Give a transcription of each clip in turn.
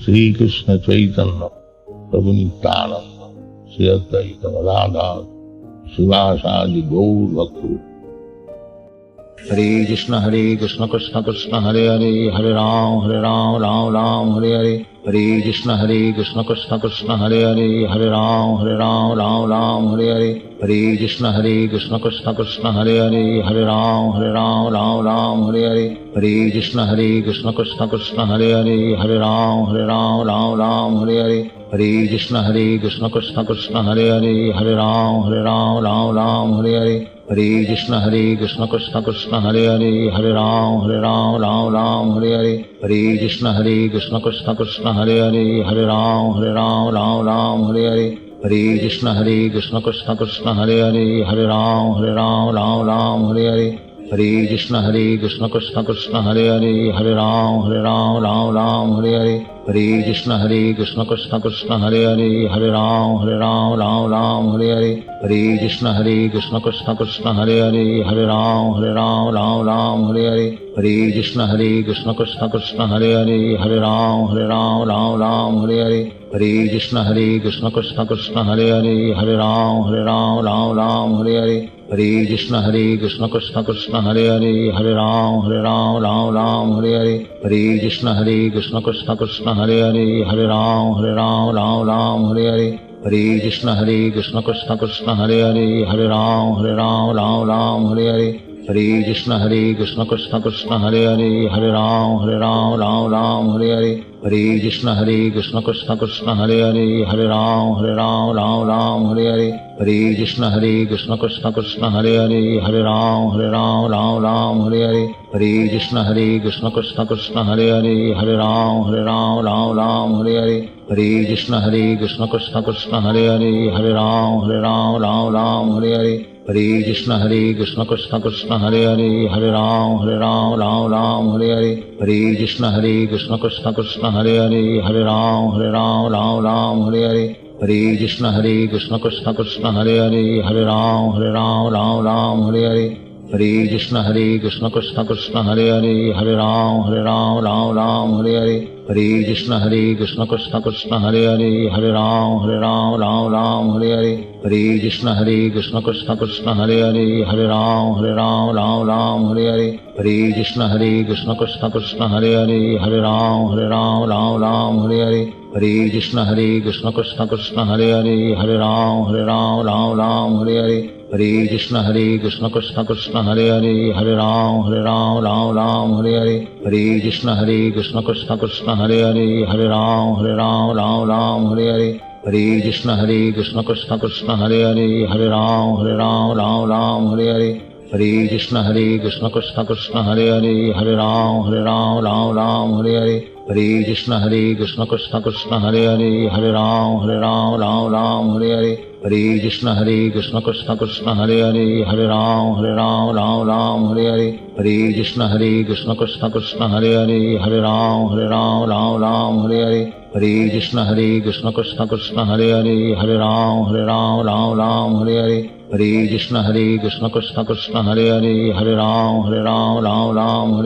श्री कृष्ण चैतन्य प्रभु नित्यानंद श्री अद्वैत गदाधर शिवासादि गौर भक्तों। हरे कृष्ण कृष्ण कृष्ण हरे हरे, हरे राम राम राम हरे हरे। हरे कृष्ण कृष्ण कृष्ण हरे हरे, हरे राम राम हरे हरे। हरे कृष्ण कृष्ण कृष्ण हरे हरे, हरे राम राम हरे हरे। हरे कृष्ण कृष्ण कृष्ण हरे हरे, हरे राम राम हरे हरे। हरे कृष्ण कृष्ण कृष्ण हरे हरे, हरे राम राम हरे हरे। हरे कृष्ण कृष्ण कृष्ण हरे हरे, हरे राम हरे हरे। हरे कृष्ण कृष्ण कृष्ण हरे हरे, हरे राम हरे हरे। हरे कृष्ण कृष्ण कृष्ण हरे हरे, हरे राम हरे हरे। हरे कृष्ण कृष्ण कृष्ण हरे हरे, हरे राम हरे हरे। हरे कृष्ण कृष्ण कृष्ण हरे हरे, हरे राम हरे हरे। हरे कृष्ण कृष्ण कृष्ण हरे हरे, हरे राम हरे हरे। हरे कृष्ण कृष्ण कृष्ण हरे हरे, हरे राम हरे हरे। हरे कृष्ण कृष्ण कृष्ण हरे हरे, हरे राम हरे हरे। हरे कृष्ण कृष्ण कृष्ण हरे हरे, हरे राम हरे हरे। हरे कृष्ण कृष्ण कृष्ण हरे हरे, हरे राम हरे हरे। हरे कृष्ण कृष्ण कृष्ण हरे हरे, हरे राम हरे हरे। हरे कृष्ण कृष्ण कृष्ण हरे हरे, हरे राम हरे हरे। हरे कृष्ण कृष्ण कृष्ण हरे हरे, हरे राम हरे हरे। हरे कृष्ण कृष्ण कृष्ण हरे हरे, हरे राम हरे हरे। हरे कृष्ण कृष्ण कृष्ण हरे हरे, हरे राम हरे हरे। हरे कृष्ण कृष्ण कृष्ण हरे हरे, हरे राम हरे हरे। हरे कृष्ण कृष्ण कृष्ण हरे हरे, हरे राम हरे हरे। हरे कृष्ण कृष्ण कृष्ण हरे हरे, हरे राम हरे हरे। हरे कृष्ण कृष्ण कृष्ण हरे हरे, हरे राम हरे हरे। हरे कृष्ण कृष्ण कृष्ण हरे हरे, हरे राम हरे हरे। हरे कृष्ण कृष्ण कृष्ण हरे हरे, हरे राम हरे हरे। हरे कृष्ण कृष्ण कृष्ण हरे हरे, हरे राम हरे हरे। हरे कृष्ण कृष्ण कृष्ण हरे हरे, हरे राम हरे हरे। हरे कृष्ण कृष्ण कृष्ण हरे हरे, हरे राम हरे हरे। हरे कृष्ण कृष्ण कृष्ण हरे हरे, हरे राम हरे हरे। हरे कृष्ण कृष्ण कृष्ण हरे हरे, हरे राम हरे हरे। हरे कृष्ण कृष्ण कृष्ण हरे हरे, हरे राम हरे हरे। हरे कृष्ण कृष्ण कृष्ण हरे हरे, हरे राम हरे हरे। हरे कृष्ण कृष्ण कृष्ण हरे हरे, हरे राम हरे हरे। हरे कृष्ण कृष्ण कृष्ण हरे हरे, हरे राम हरे हरे। हरे कृष्ण कृष्ण कृष्ण हरे हरे, हरे राम हरे हरे। हरे कृष्ण कृष्ण कृष्ण हरे हरे, हरे राम हरे हरे। हरे कृष्ण कृष्ण कृष्ण हरे हरे, हरे राम हरे हरे। हरे कृष्ण कृष्ण कृष्ण हरे हरे, हरे राम हरे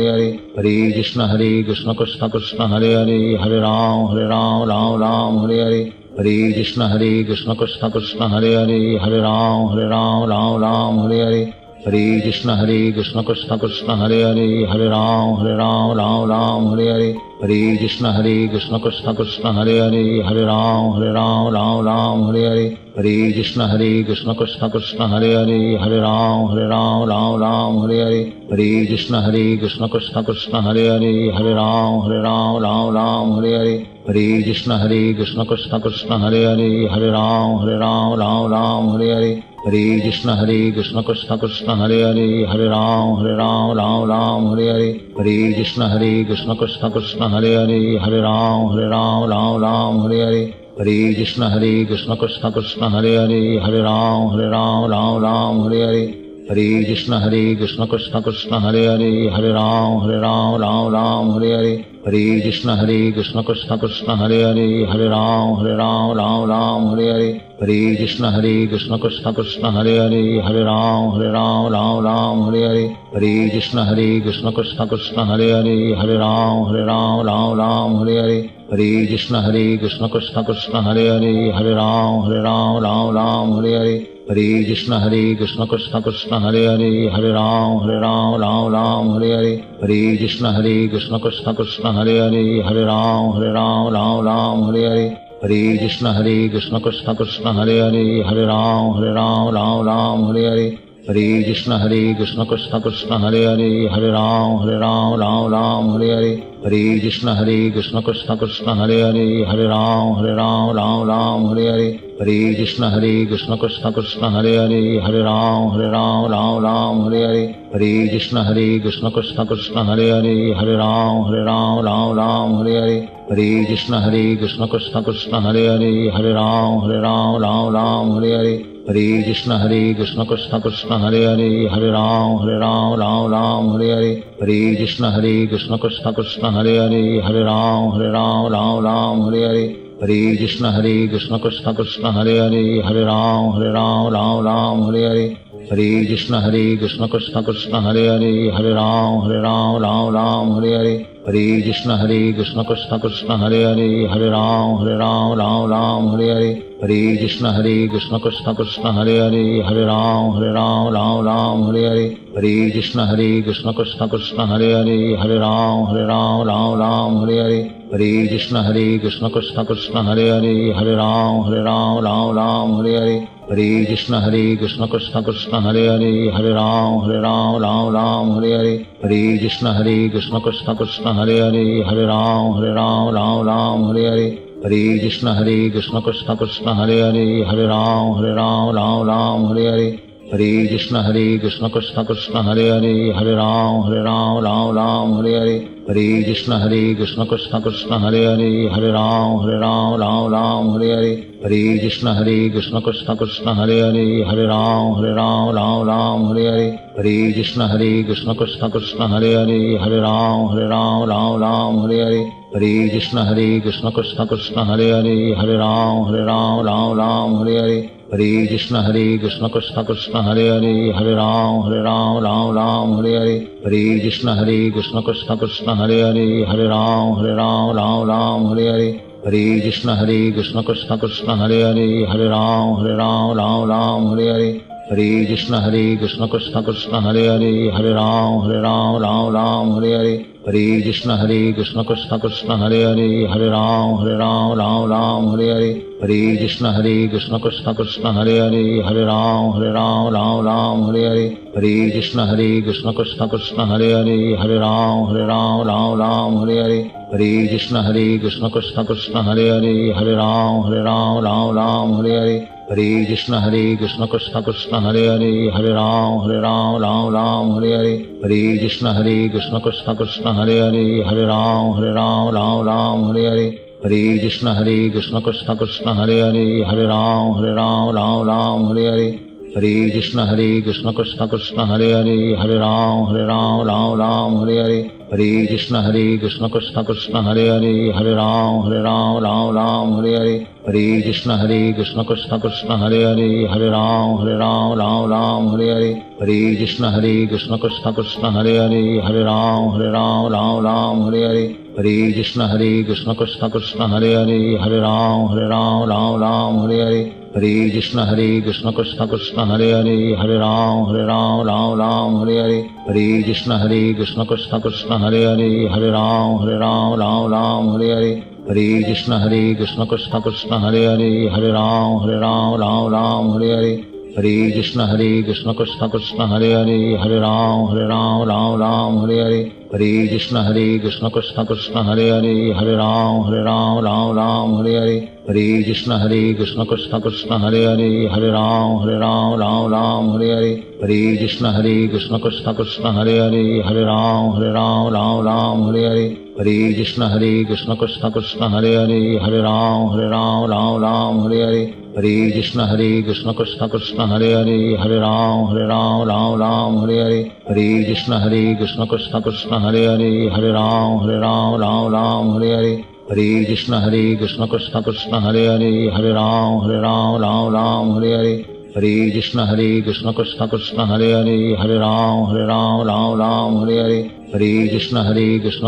हरे। हरे कृष्ण कृष्ण कृष्ण हरे हरे, हरे राम हरे हरे। हरे कृष्ण कृष्ण कृष्ण हरे हरे, हरे राम हरे हरे। हरे कृष्ण कृष्ण कृष्ण हरे हरे, हरे राम हरे हरे। हरे कृष्ण कृष्ण कृष्ण हरे हरे, हरे राम हरे हरे। हरे कृष्ण कृष्ण कृष्ण हरे हरे, हरे राम हरे हरे। हरे कृष्ण कृष्ण कृष्ण हरे हरे, हरे राम हरे हरे। हरे कृष्ण कृष्ण कृष्ण हरे हरे, हरे राम हरे हरे। हरे कृष्ण कृष्ण कृष्ण हरे हरे, हरे राम हरे हरे। हरे कृष्ण कृष्ण कृष्ण हरे हरे, हरे राम हरे हरे। हरे कृष्ण कृष्ण कृष्ण हरे हरे, हरे राम हरे हरे। हरे कृष्ण कृष्ण कृष्ण हरे हरे, हरे राम राम राम हरे हरे, हरे कृष्ण कृष्ण कृष्ण हरे हरे, हरे राम राम हरे हरे, हरे कृष्ण कृष्ण कृष्ण हरे हरे, हरे राम राम हरे हरे, हरे कृष्ण कृष्ण कृष्ण हरे हरे, हरे राम राम हरे हरे, हरे कृष्ण कृष्ण कृष्ण हरे हरे, हरे राम हरे हरे, हरे कृष्ण कृष्ण कृष्ण हरे हरे, हरे राम हरे हरे, हरे कृष्ण कृष्ण कृष्ण हरे हरे, हरे राम हरे हरे, हरे कृष्ण कृष्ण कृष्ण हरे हरे, हरे राम हरे हरे, हरे कृष्ण कृष्ण कृष्ण हरे हरे, हरे राम हरे हरे, हरे कृष्ण कृष्ण कृष्ण हरे हरे, हरे राम हरे हरे, हरे कृष्ण कृष्ण कृष्ण हरे हरे, हरे राम हरे हरे, हरे कृष्ण कृष्ण कृष्ण हरे हरे, हरे राम हरे हरे, हरे कृष्ण कृष्ण कृष्ण हरे हरे, हरे राम हरे हरे, हरे कृष्ण कृष्ण कृष्ण हरे हरे, हरे राम हरे हरे, हरे कृष्ण कृष्ण कृष्ण हरे हरे, हरे राम हरे हरे, हरे कृष्ण कृष्ण कृष्ण हरे हरे, हरे राम हरे हरे, हरे कृष्ण कृष्ण कृष्ण हरे हरे, हरे राम हरे हरे, हरे कृष्ण कृष्ण कृष्ण हरे हरे, हरे राम हरे हरे, हरे कृष्ण कृष्ण कृष्ण हरे हरे, हरे राम हरे हरे, हरे कृष्ण कृष्ण कृष्ण हरे हरे, हरे राम हरे हरे, हरे कृष्ण कृष्ण कृष्ण हरे हरे, हरे राम हरे हरे, हरे कृष्ण कृष्ण कृष्ण हरे हरे, हरे राम हरे हरे, हरे कृष्ण कृष्ण कृष्ण हरे हरे, हरे राम हरे हरे, हरे कृष्ण कृष्ण कृष्ण हरे हरे, हरे राम हरे हरे, हरे कृष्ण कृष्ण कृष्ण हरे हरे, हरे राम हरे हरे, हरे कृष्ण कृष्ण कृष्ण हरे हरे, हरे राम हरे हरे, हरे कृष्ण कृष्ण कृष्ण हरे हरे, हरे राम हरे हरे, हरे कृष्ण कृष्ण कृष्ण हरे हरे, हरे राम हरे हरे, हरे कृष्ण कृष्ण कृष्ण हरे हरे, हरे राम हरे हरे, हरे कृष्ण कृष्ण कृष्ण हरे हरे, हरे राम हरे हरे, हरे कृष्ण कृष्ण कृष्ण हरे हरे, हरे राम हरे हरे, हरे कृष्ण कृष्ण कृष्ण हरे हरे, हरे राम हरे हरे, हरे कृष्ण कृष्ण कृष्ण हरे हरे, हरे राम हरे हरे, हरे कृष्ण कृष्ण कृष्ण हरे हरे, हरे राम हरे हरे, हरे कृष्ण कृष्ण कृष्ण हरे हरे, हरे राम हरे हरे, हरे कृष्ण कृष्ण कृष्ण हरे हरे, हरे राम हरे हरे, हरे कृष्ण कृष्ण कृष्ण हरे हरे, हरे राम हरे हरे, हरे कृष्ण कृष्ण कृष्ण हरे हरे, हरे राम हरे हरे, हरे कृष्ण कृष्ण कृष्ण हरे हरे, हरे राम हरे हरे, हरे कृष्ण कृष्ण कृष्ण हरे हरे, हरे राम हरे हरे, हरे कृष्ण कृष्ण कृष्ण हरे हरे, हरे राम हरे हरे, हरे कृष्ण कृष्ण कृष्ण हरे हरे, हरे राम हरे हरे, हरे कृष्ण कृष्ण कृष्ण हरे हरे, हरे राम हरे हरे, हरे कृष्ण कृष्ण कृष्ण हरे हरे, हरे राम हरे हरे, हरे कृष्ण कृष्ण कृष्ण हरे हरे, हरे राम हरे हरे, हरे कृष्ण कृष्ण कृष्ण हरे हरे, हरे राम हरे हरे, हरे कृष्ण कृष्ण कृष्ण हरे हरे, हरे राम हरे हरे, हरे कृष्ण कृष्ण कृष्ण हरे हरे, हरे राम हरे हरे, हरे कृष्ण कृष्ण कृष्ण हरे हरे, हरे राम हरे हरे, हरे कृष्ण कृष्ण कृष्ण हरे हरे, हरे राम राम राम हरे हरे, हरे कृष्ण कृष्ण कृष्ण हरे हरे, हरे राम राम राम हरे हरे, हरे कृष्ण कृष्ण कृष्ण हरे हरे, हरे राम राम राम हरे हरे, हरे कृष्ण कृष्ण कृष्ण हरे हरे, हरे राम राम हरे हरे, हरे कृष्ण कृष्ण कृष्ण हरे हरे, हरे राम राम हरे हरे, हरे कृष्ण कृष्ण कृष्ण हरे हरे, हरे राम राम हरे हरे, हरे कृष्ण कृष्ण कृष्ण हरे हरे, हरे राम राम हरे हरे, हरे कृष्ण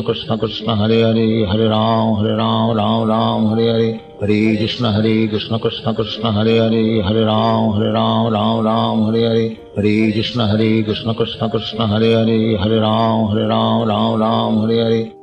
कृष्ण कृष्ण हरे हरे, हरे राम राम हरे हरे, हरे कृष्ण कृष्ण कृष्ण हरे हरे, हरे राम राम हरे हरे, हरे कृष्ण कृष्ण कृष्ण हरे हरे, हरे राम राम हरे हरे,